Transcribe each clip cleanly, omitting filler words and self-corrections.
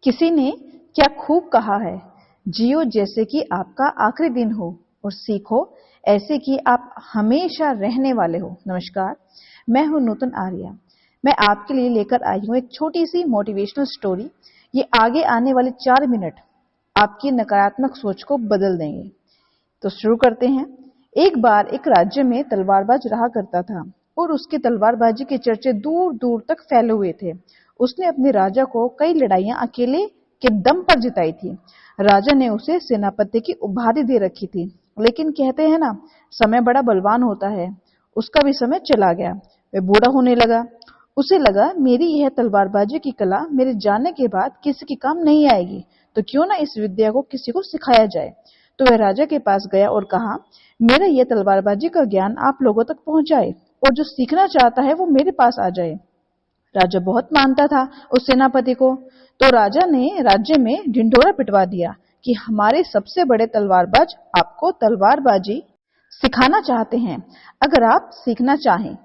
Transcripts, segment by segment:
किसी ने क्या खूब कहा है, जियो जैसे कि आपका आखिरी दिन हो और सीखो ऐसे कि आप हमेशा रहने वाले हो। नमस्कार, मैं हूं नूतन आर्या। मैं आपके लिए लेकर आई हूं एक छोटी सी मोटिवेशनल स्टोरी। ये आगे आने वाले 4 मिनट आपकी नकारात्मक सोच को बदल देंगे। तो शुरू करते हैं। एक बार एक राज्य में तलवारबाज रहा करता था और उसकी तलवारबाजी के चर्चे दूर दूर तक फैले हुए थे। उसने अपने राजा को कई लड़ाइयां अकेले के दम पर जिताई थी। राजा ने उसे सेनापति की उपाधि दे रखी थी, लेकिन कहते हैं ना, समय बड़ा बलवान होता है। उसका भी समय चला गया। वह बूढ़ा होने लगा। उसे लगा, मेरी यह तलवारबाजी की कला मेरे जाने के बाद किसी के काम नहीं आएगी, तो क्यों ना इस विद्या को किसी को सिखाया जाए। तो वह राजा के पास गया और कहा, मेरा यह तलवारबाजी का ज्ञान आप लोगों तक पहुंचाए और जो सीखना चाहता है वो मेरे पास आ जाए। राजा बहुत मानता था उस सेनापति को। तो राजा ने राज्य में ढिंढोरा पिटवा दिया कि हमारे सबसे बड़े तलवारबाज आपको तलवारबाजी सिखाना चाहते हैं, अगर आप सीखना चाहें।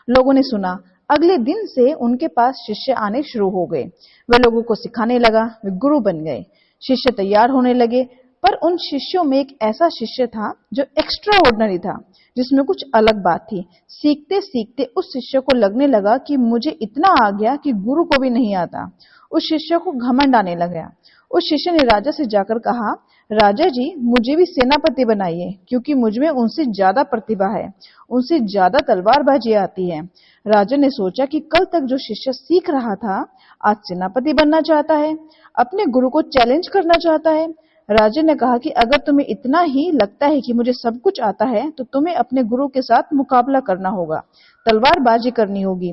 लोगों ने सुना। अगले दिन से उनके पास शिष्य आने शुरू हो गए। वे लोगों को सिखाने लगा। वे गुरु बन गए। शिष्य तैयार होने लगे। पर उन शिष्यों में एक ऐसा शिष्य था जो एक्स्ट्रा ऑर्डिनरी था, जिसमें कुछ अलग बात थी। सीखते सीखते उस शिष्य को लगने लगा कि मुझे इतना आ गया कि गुरु को भी नहीं आता। उस शिष्य को घमंड आने लगा। उस शिष्य ने राजा से जाकर कहा, राजा जी, मुझे भी सेनापति बनाइए, क्योंकि मुझमें उनसे ज्यादा प्रतिभा है, उनसे ज्यादा तलवारबाजी आती है। राजा ने सोचा कि कल तक जो शिष्य सीख रहा था, आज सेनापति बनना चाहता है, अपने गुरु को चैलेंज करना चाहता है। राजा ने कहा कि अगर तुम्हें इतना ही लगता है कि मुझे सब कुछ आता है, तो तुम्हें अपने गुरु के साथ मुकाबला करना होगा, तलवारबाजी करनी होगी।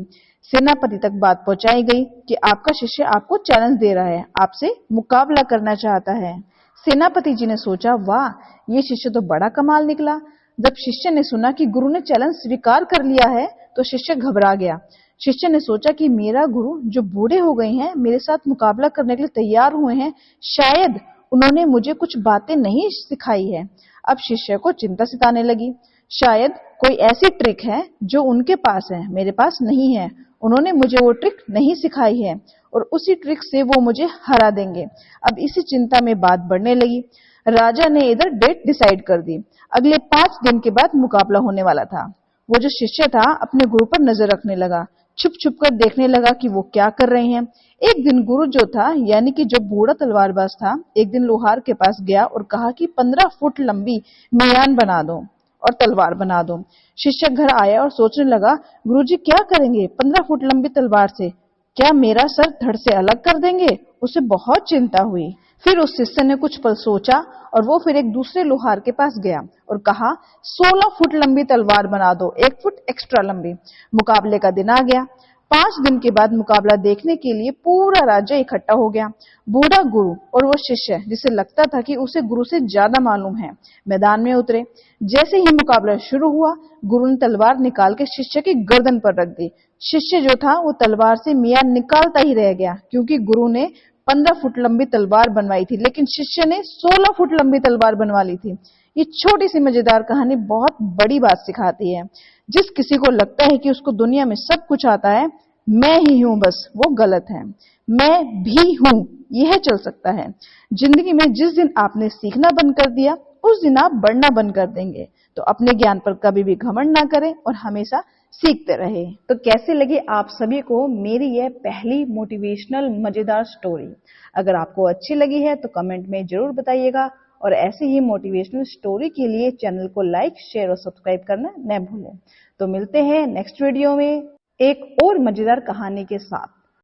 सेनापति तक बात पहुंचाई गई कि आपका शिष्य आपको चैलेंज दे रहा है, आपसे मुकाबला करना चाहता है। सेनापति जी ने सोचा, वाह, ये शिष्य तो बड़ा कमाल निकला। जब शिष्य ने सुना कि गुरु ने चैलेंज स्वीकार कर लिया है, तो शिष्य घबरा गया। शिष्य ने सोचा कि मेरा गुरु जो बूढ़े हो गए हैं, मेरे साथ मुकाबला करने के लिए तैयार हुए हैं, शायद उन्होंने मुझे कुछ बातें नहीं सिखाई है। अब शिष्य को चिंता सताने लगी। शायद कोई ऐसी ट्रिक है जो उनके पास है, मेरे पास नहीं है। उन्होंने मुझे वो ट्रिक नहीं सिखाई है और उसी ट्रिक से वो मुझे हरा देंगे। अब इसी चिंता में बात बढ़ने लगी। राजा ने इधर डेट डिसाइड कर दी। अगले 5 दिन के बाद मुकाबला होने वाला था। वो जो शिष्य था अपने गुरु पर नजर रखने लगा, छुप छुप कर देखने लगा कि वो क्या कर रहे हैं। एक दिन गुरु जो था, यानी कि जो बूढ़ा तलवारबाज था, एक दिन लोहार के पास गया और कहा कि 15 फुट लंबी मियान बना दो और तलवार बना दो। शिष्य घर आया और सोचने लगा, गुरुजी क्या करेंगे 15 फुट लंबी तलवार से? क्या मेरा सर धड़ से अलग कर देंगे? उसे बहुत चिंता हुई। फिर उस शिष्य ने कुछ पल सोचा और वो फिर एक दूसरे लोहार के पास गया और कहा, 16 फुट लंबी तलवार बना दो, 1 फुट एक्स्ट्रा लंबी। मुकाबले का दिन आ गया। 5 दिन के बाद मुकाबला देखने के लिए पूरा राज्य इकट्ठा हो गया। बूढ़ा गुरु और वो शिष्य, जिसे लगता था कि उसे गुरु से ज्यादा मालूम है, मैदान में उतरे। जैसे ही मुकाबला शुरू हुआ, गुरु ने तलवार निकाल के शिष्य की गर्दन पर रख दी। शिष्य जो था वो तलवार से मियान निकालता ही रह गया, क्योंकि गुरु ने 15 फुट लंबी तलवार बनवाई थी, लेकिन शिष्य ने 16 फुट लंबी तलवार बनवा ली थी। ये छोटी सी मजेदार कहानी बहुत बड़ी बात सिखाती है। जिस किसी को लगता है कि उसको दुनिया में सब कुछ आता है, मैं ही हूं बस, वो गलत है। मैं भी हूं, यह चल सकता है। जिंदगी में जिस दिन आपने सीखना बंद कर दिया, उस दिन आप बढ़ना बंद कर देंगे। तो अपने ज्ञान पर कभी भी घमंड ना करें और हमेशा सीखते रहे। तो कैसे लगी आप सभी को मेरी यह पहली मोटिवेशनल मजेदार स्टोरी? अगर आपको अच्छी लगी है तो कमेंट में जरूर बताइएगा और ऐसे ही मोटिवेशनल स्टोरी के लिए चैनल को लाइक, शेयर और सब्सक्राइब करना न भूलें। तो मिलते हैं नेक्स्ट वीडियो में एक और मजेदार कहानी के साथ।